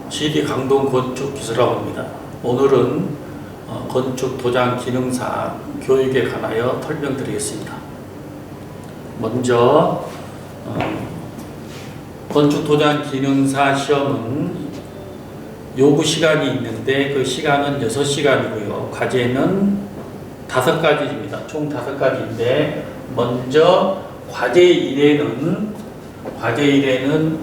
GD 강동 건축기술라고 합니다. 오늘은 건축 도장 기능사 교육에 관하여 설명드리겠습니다. 먼저 건축 도장 기능사 시험은 요구 시간이 있는데 그 시간은 6시간이고요. 과제는 5가지입니다. 총 5가지인데 먼저 과제 1에는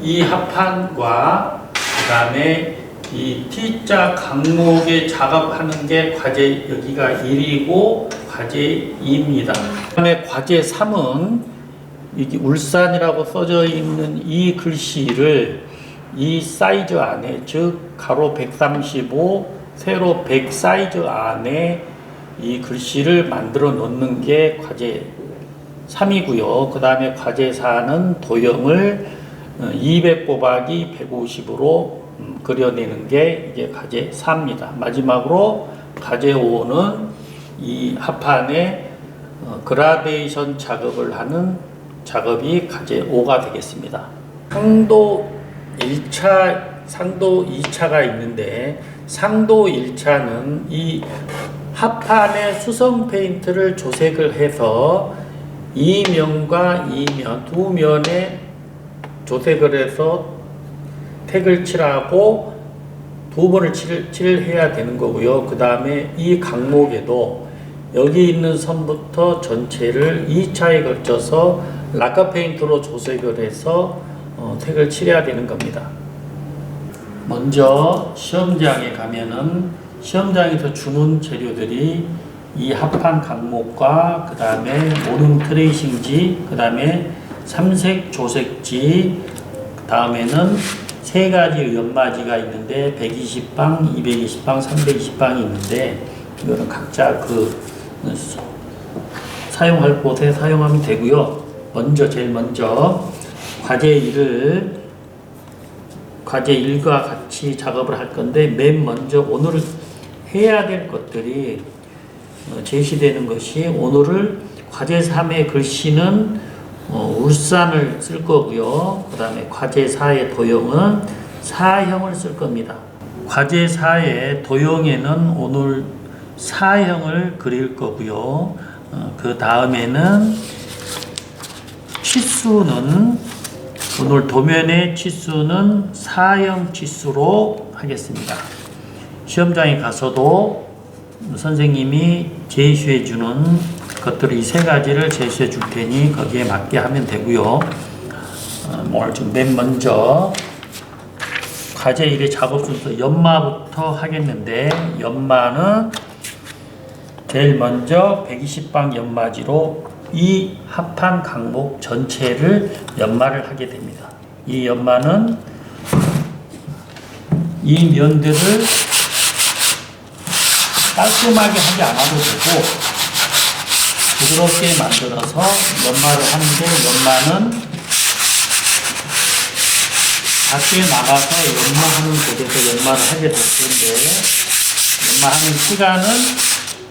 이 합판과 그 다음에 이 T자 강목에 작업하는 게 과제 여기가 1이고 과제 2입니다. 그 다음에 과제 3은 이게 울산이라고 써져 있는 이 글씨를 이 사이즈 안에, 즉 가로 135, 세로 100 사이즈 안에 이 글씨를 만들어 놓는 게 과제 3이고요. 그 다음에 과제 4는 도형을 200 곱하기 150으로 그려내는 게 이제 과제 4입니다. 마지막으로 과제 5는 이 합판에 그라데이션 작업을 하는 작업이 과제 5가 되겠습니다. 상도 1차, 상도 2차가 있는데 상도 1차는 이 합판에 수성 페인트를 조색을 해서 이면과 이면 두 면에 조색을 해서 택을 칠하고 두 번을 칠해야 되는 거고요. 그 다음에 이 강목에도 여기 있는 선부터 전체를 2차에 걸쳐서 락커 페인트로 조색을 해서 택을 칠해야 되는 겁니다. 먼저 시험장에 가면은 시험장에서 주는 재료들이 이 합판 강목과 그 다음에 모름 트레이싱지, 그 다음에 삼색 조색지, 그 다음에는 3가지 연마지가 있는데 120방, 220방, 320방이 있는데 이거는 각자 사용할 곳에 사용하면 되고요. 제일 먼저 과제 1과 같이 작업을 할 건데 맨 먼저 오늘 해야 될 것들이 제시되는 것이 오늘을 과제 3의 글씨는 울산을 쓸 거고요. 그 다음에 과제 4의 도형은 사형을 쓸 겁니다. 과제 4의 도형에는 오늘 사형을 그릴 거고요. 그 다음에는 치수는 오늘 도면의 치수는 사형 치수로 하겠습니다. 시험장에 가서도 선생님이 제시해 주는 것들을 이 3가지를 제시해 줄 테니 거기에 맞게 하면 되고요. 오늘 좀 맨 먼저 과제 1의 작업 순서 연마부터 하겠는데 연마는 제일 먼저 120방 연마지로 이 합판 강목 전체를 연마를 하게 됩니다. 이 연마는 이 면들을 깔끔하게 하지 않아도 되고 부드럽게 만들어서 연마를 하는데 연마는 밖에 나가서 연마하는 곳에서 연마를 하게 될 텐데 연마하는 시간은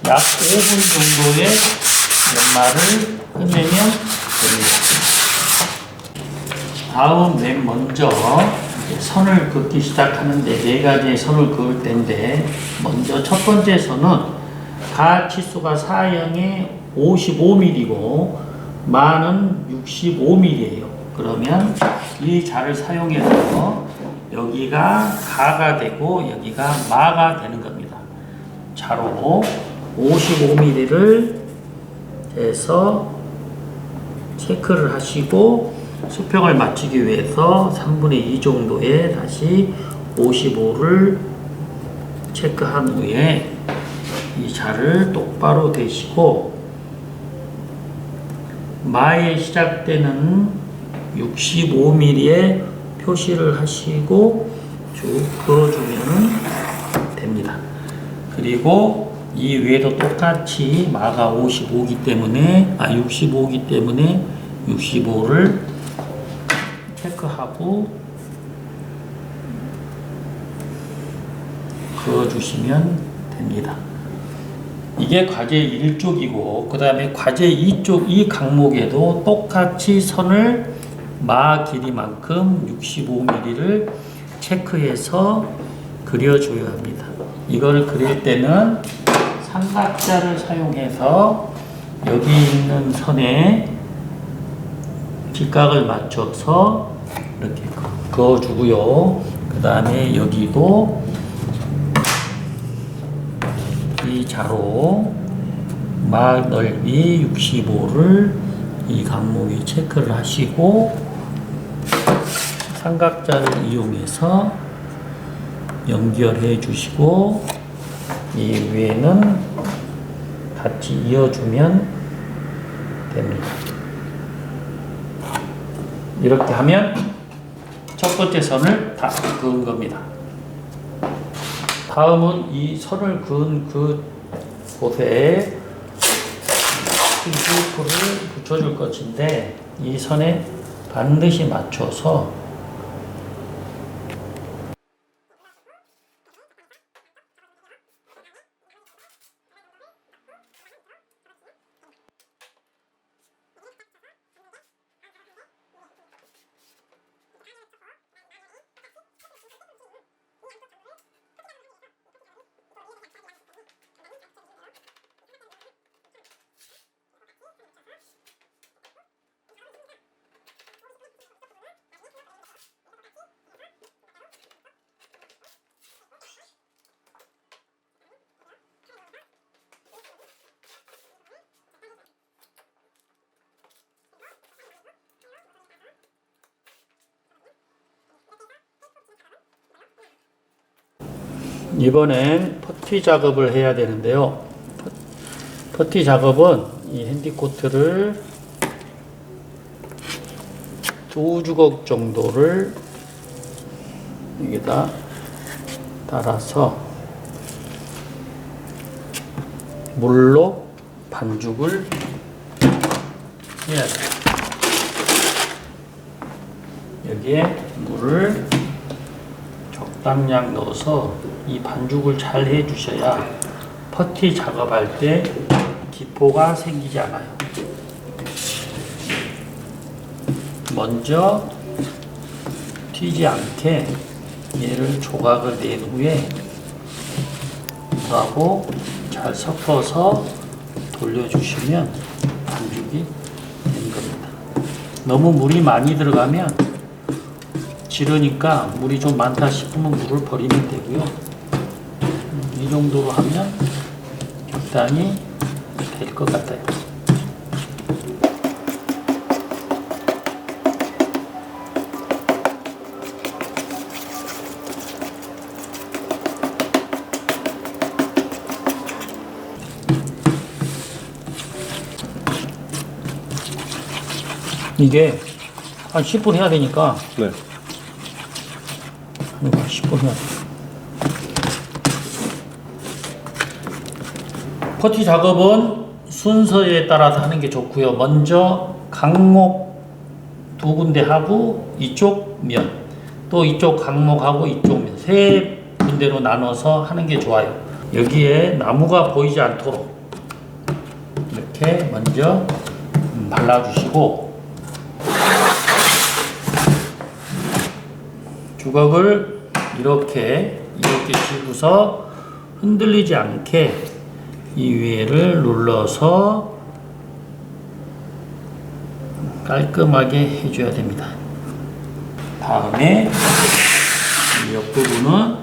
약 5분 정도의 연마를 끝내면 됩니다. 다음 맨 먼저 선을 긋기 시작하는데 4가지의 선을 그을 텐데 먼저 첫 번째 선은 가 치수가 사형에 55mm고 마는 65mm예요. 그러면 이 자를 사용해서 여기가 가가 되고 여기가 마가 되는 겁니다. 자로 55mm를 해서 체크를 하시고 수평을 맞추기 위해서 3분의 2 정도에 다시 55를 체크한 후에 이 자를 똑바로 대시고 마에 시작되는 65mm에 표시를 하시고 쭉 그어주면 됩니다. 그리고 이 위에도 똑같이 마가 65기 때문에 65를 체크하고 그어주시면 됩니다. 이게 과제 1쪽이고 그 다음에 과제 2쪽 이 강목에도 똑같이 선을 마 길이만큼 65mm를 체크해서 그려줘야 합니다. 이걸 그릴 때는 삼각자를 사용해서 여기 있는 선에 직각을 맞춰서 이렇게 그어주고요. 그 다음에 여기도 이 자로 막 넓이 65를 이 각목에 체크를 하시고 삼각자를 이용해서 연결해 주시고 이 위에는 같이 이어주면 됩니다. 이렇게 하면 첫 번째 선을 다 그은 겁니다. 다음은 이 선을 그은 그 곳에 스티프를 붙여줄 것인데 이 선에 반드시 맞춰서 이번엔 퍼티 작업을 해야 되는데요. 퍼티 작업은 이 핸디코트를 2주걱 정도를 여기다 달아서 물로 반죽을 해야 돼요. 여기에 물을 적당량 넣어서 이 반죽을 잘 해주셔야 퍼티 작업할 때 기포가 생기지 않아요. 먼저 튀지 않게 얘를 조각을 낸 후에 하고 잘 섞어서 돌려주시면 반죽이 된 겁니다. 너무 물이 많이 들어가면 지르니까 물이 좀 많다 싶으면 물을 버리면 되고요. 이 정도로 하면 적당히 될 것 같아요. 이게 한 10분 해야 되니까. 네. 10분 해야 돼. 퍼티 작업은 순서에 따라서 하는 게 좋고요. 먼저 각목 2군데 하고 이쪽 면, 또 이쪽 각목하고 이쪽 면 3군데로 나눠서 하는 게 좋아요. 여기에 나무가 보이지 않도록 이렇게 먼저 발라주시고 주걱을 이렇게 쥐고서 흔들리지 않게 이 위에를 눌러서 깔끔하게 해줘야 됩니다. 다음에 이 옆부분은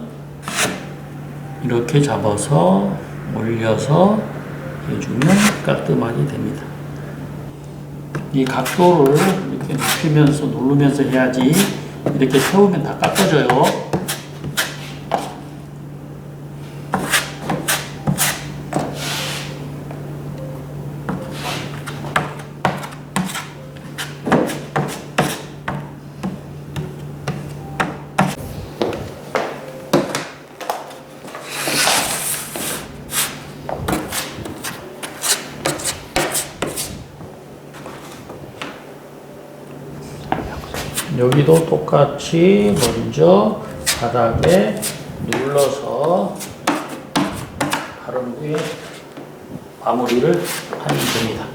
이렇게 잡아서 올려서 해주면 깔끔하게 됩니다. 이 각도를 이렇게 높이면서 누르면서 해야지 이렇게 세우면 다 깎아져요. 여기도 똑같이 먼저 바닥에 눌러서 바른 후에 마무리를 하면 됩니다.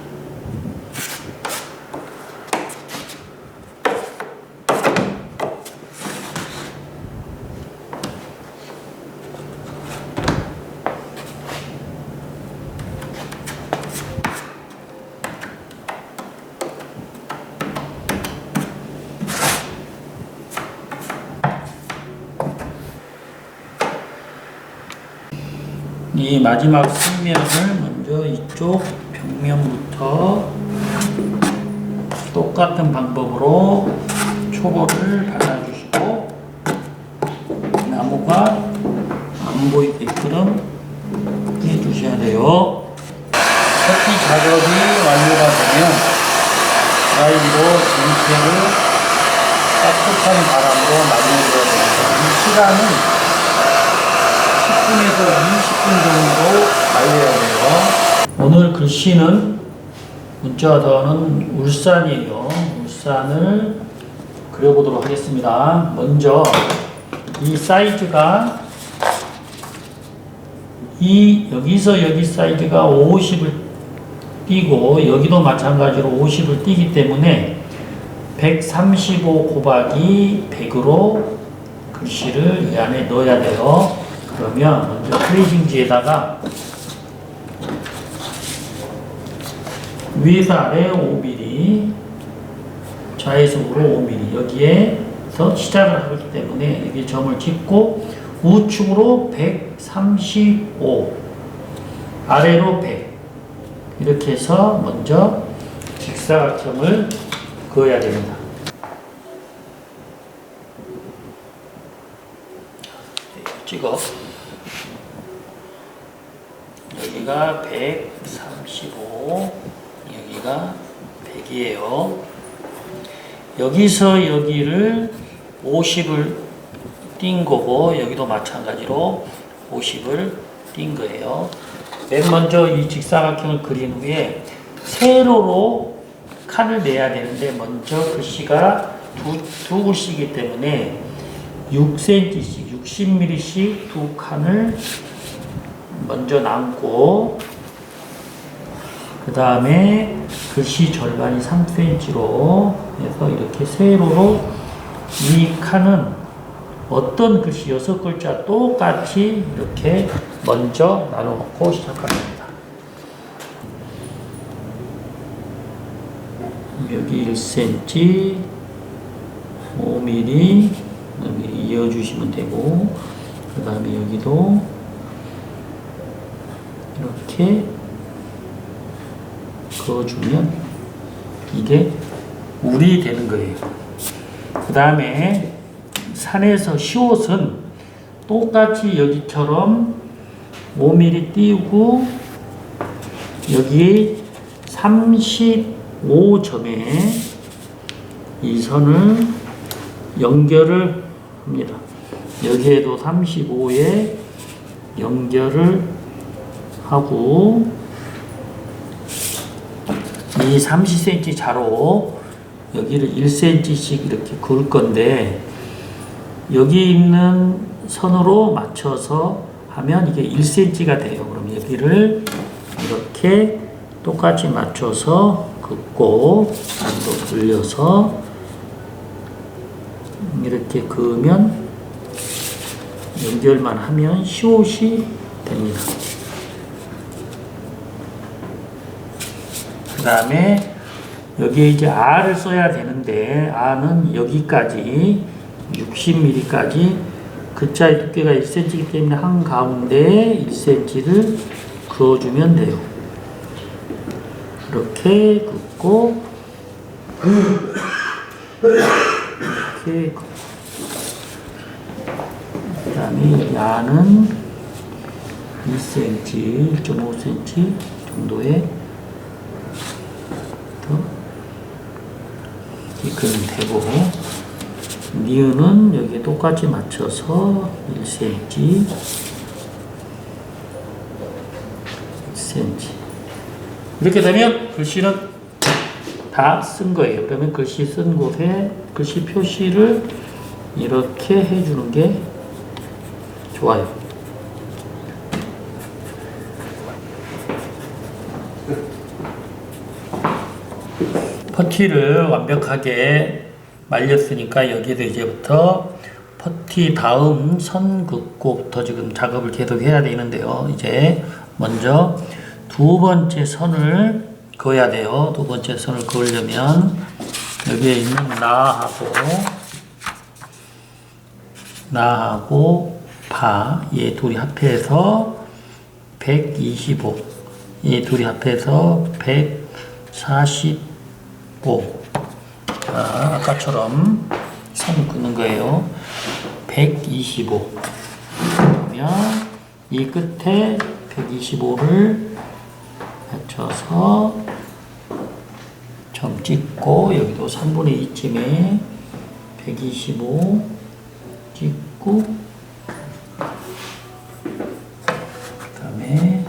이 마지막 평면을 먼저 이쪽 벽면부터 똑같은 방법으로 초벌을 발라주시고 나무가 안 보이게끔 해주셔야 돼요. 퍼티 작업이 완료가 되면 드라이로 전체를 따뜻한 바람으로 말려줘야 됩니다. 이 시간은 10분에서 20분 정도 말려야 돼요. 오늘 글씨는 문자더는 울산이에요. 울산을 그려보도록 하겠습니다. 먼저 이 사이즈가 여기서 여기 사이즈가 50을 띄고 여기도 마찬가지로 50을 띄기 때문에 135 곱하기 100으로 글씨를 이 안에 넣어야 돼요. 그러면 먼저 트레이싱지에다가 위에서 아래 5mm, 좌에서으로 5mm 여기에서 시작을 하기 때문에 여기 점을 찍고 우측으로 135, 아래로 100 이렇게 해서 먼저 직사각형을 그어야 됩니다. 찍어. 여기가 135, 여기가 100이에요. 여기서 여기를 50을 띈 거고 여기도 마찬가지로 50을 띈 거예요. 맨 먼저 이 직사각형을 그린 후에 세로로 칸을 내야 되는데 먼저 글씨가 두 글씨이기 때문에 6cm씩 60mm씩 두 칸을 먼저 남고 그 다음에 글씨 절반이 3cm로 해서 이렇게 세로로 이 칸은 어떤 글씨 6글자 똑같이 이렇게 먼저 나눠놓고 시작합니다. 여기 1cm 5mm 이어주시면 되고 그 다음에 여기도 이렇게 그어주면 이게 울이 되는 거예요. 그 다음에 산에서 시옷은 똑같이 여기처럼 5mm 띄우고 여기 35점에 이 선을 연결을 합니다. 여기에도 35에 연결을 하고 이 30cm 자로 여기를 1cm씩 이렇게 그을 건데 여기 있는 선으로 맞춰서 하면 이게 1cm가 돼요. 그럼 여기를 이렇게 똑같이 맞춰서 긋고 반도 돌려서 이렇게 그으면 연결만 하면 시옷이 됩니다. 그 다음에 여기에 이제 R을 써야 되는데 R는 여기까지 60mm까지 글자의 두께가 1cm이기 때문에 한가운데 1cm를 그어주면 돼요. 이렇게 긋고 이렇게 긋고 그 다음에 야는 2cm, 1.5cm 정도의 이렇게 그리면 되고 니은은 여기에 똑같이 맞춰서 1cm 1cm 이렇게 되면 글씨는 다 쓴 거예요. 그러면 글씨 쓴 곳에 글씨 표시를 이렇게 해주는 게 좋아요. 퍼티를 완벽하게 말렸으니까 여기에도 이제부터 퍼티 다음 선 긋고부터 지금 작업을 계속 해야 되는데요. 이제 먼저 두 번째 선을 그어야 돼요. 두 번째 선을 그으려면 여기에 있는 나하고 파, 얘 둘이 합해서 125. 이 둘이 합해서 145. 자, 아까처럼 선을 긋는 거예요. 125. 그러면 이 끝에 125를 맞춰서 점 찍고, 여기도 3분의 2쯤에 125 찍고, 그 다음에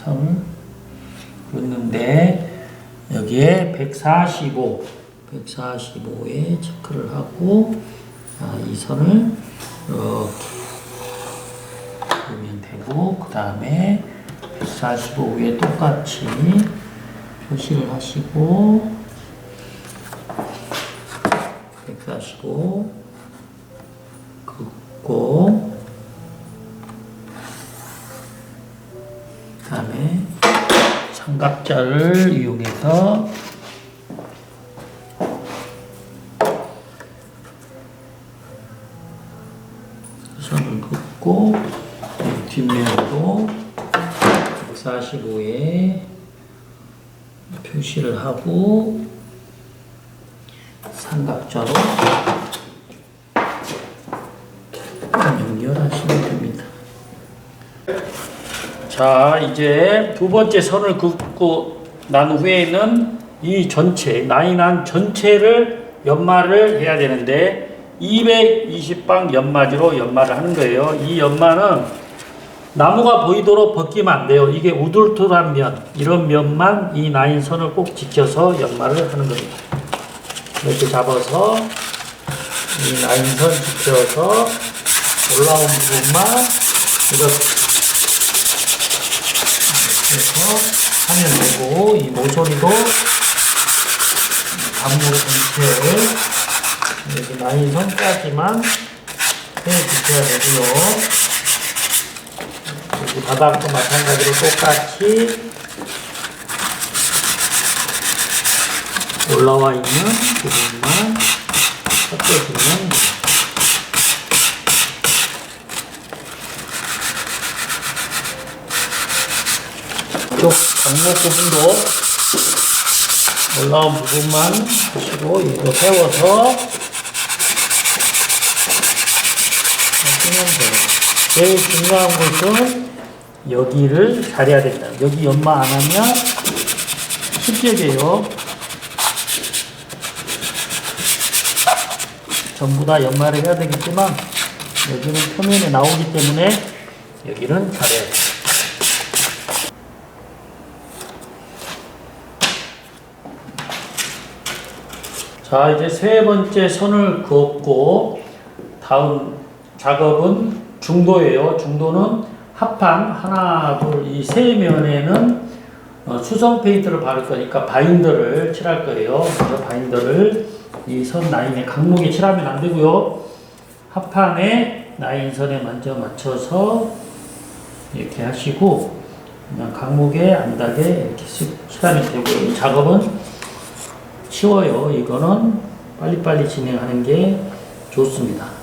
선을 긋는데, 여기에 145에 체크를 하고, 이 선을 이렇게 그리면 되고, 그 다음에 145 위에 똑같이 표시를 하시고, 145 긋고, 그 다음에 삼각자를 이용해서 선을 긋고, 뒷면도 145에 표시를 하고 삼각자로 연결하시면 됩니다. 자, 이제 두 번째 선을 긋고 난 후에는 이 전체, 라인한 전체를 연마를 해야 되는데 220방 연마지로 연마를 하는 거예요. 이 연마는 나무가 보이도록 벗기면 안 돼요. 이게 우둘툴한 면, 이런 면만 이 라인선을 꼭 지켜서 연마를 하는 겁니다. 이렇게 잡아서 이 라인선 지켜서 올라온 부분만 이렇게 해서 하면 되고, 이 모서리도 감목 전체를 여기 라인선까지만 해주셔야 되고요. 여기 바닥도 마찬가지로 똑같이 올라와 있는 부분만 섞어주면 됩니다. 이쪽 강목 부분도 올라온 부분만 하시고, 이거 세워서 하시면 돼요. 제일 중요한 것은 여기를 잘해야 된다. 여기 연마 안 하면 실격이에요. 전부 다 연마를 해야 되겠지만 여기는 표면에 나오기 때문에 여기는 잘해야 돼요. 자, 이제 세 번째 선을 그었고, 다음 작업은 중도예요. 중도는 합판 하나, 둘, 이 세 면에는 수성 페인트를 바를 거니까 바인더를 칠할 거예요. 그래서 바인더를 이 선 라인에 강목에 칠하면 안 되고요. 합판에 라인선에 먼저 맞춰서 이렇게 하시고, 그냥 강목에 안 닿게 이렇게 칠하면 되고요. 이 작업은 쉬워요. 이거는 빨리빨리 진행하는 게 좋습니다.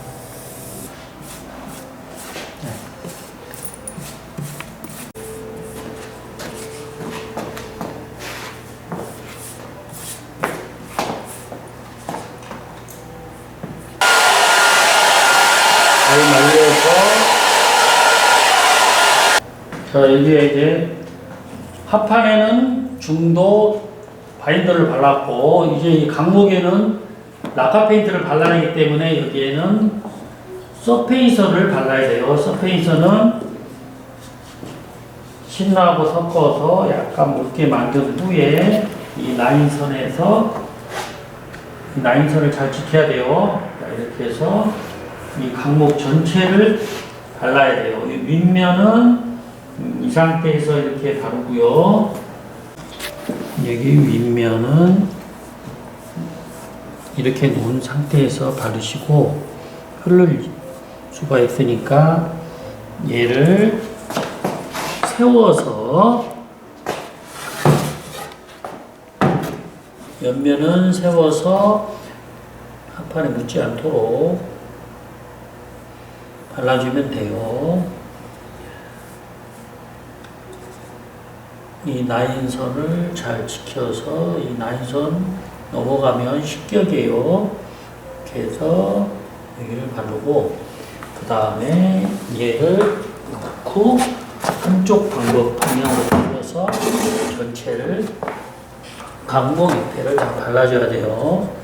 잘 말려서, 자, 여기에 이제 합판에는 중도 바인더를 발랐고, 이제 이 강목에는 라카 페인트를 발라내기 때문에 여기에는 서페이서를 발라야 돼요. 서페이서는 신라하고 섞어서 약간 묽게 만든 후에 이 라인선에서 이 라인선을 잘 지켜야 돼요. 자, 이렇게 해서 이 강목 전체를 발라야 돼요. 이 윗면은 이 상태에서 이렇게 바르고요. 여기 윗면은 이렇게 놓은 상태에서 바르시고, 흐를 수가 있으니까 얘를 세워서, 옆면은 세워서 합판에 묻지 않도록 발라주면 돼요. 이 라인선을 잘 지켜서 이 라인선 넘어가면 식격이에요. 이렇게 해서 여기를 바르고 그 다음에 얘를 넣고 한쪽 방향으로 돌려서 전체를 강목 잎에를 다 발라줘야 돼요.